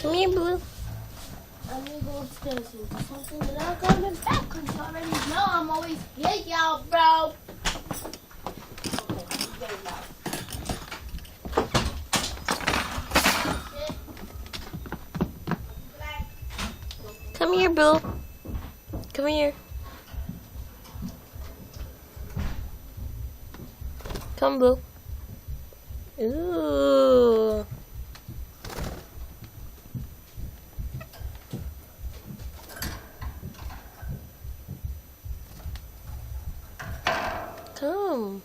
Come here, Blue. I'm gonna go upstairs and do something, and I'm coming back because you already know I'm always here, y'all, bro. Okay, very loud. Come here, Blue. Come here. Come, Blue. Ooh. Come.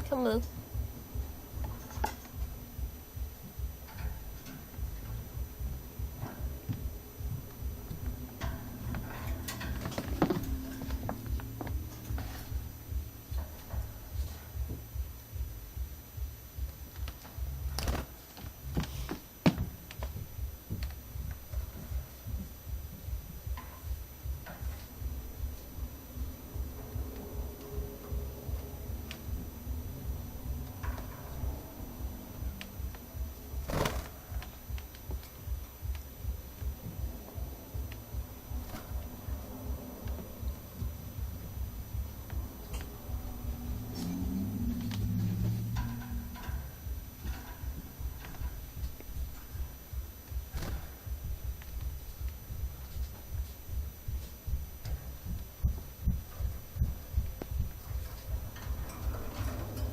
Come, Blue.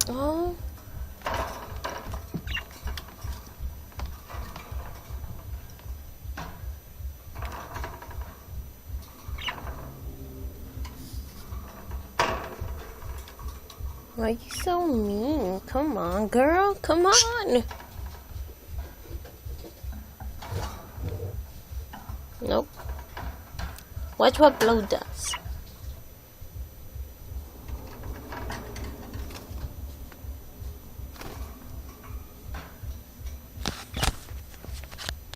Oh. Why are you so mean? Come on, girl. Come on. Nope. Watch what Blue does.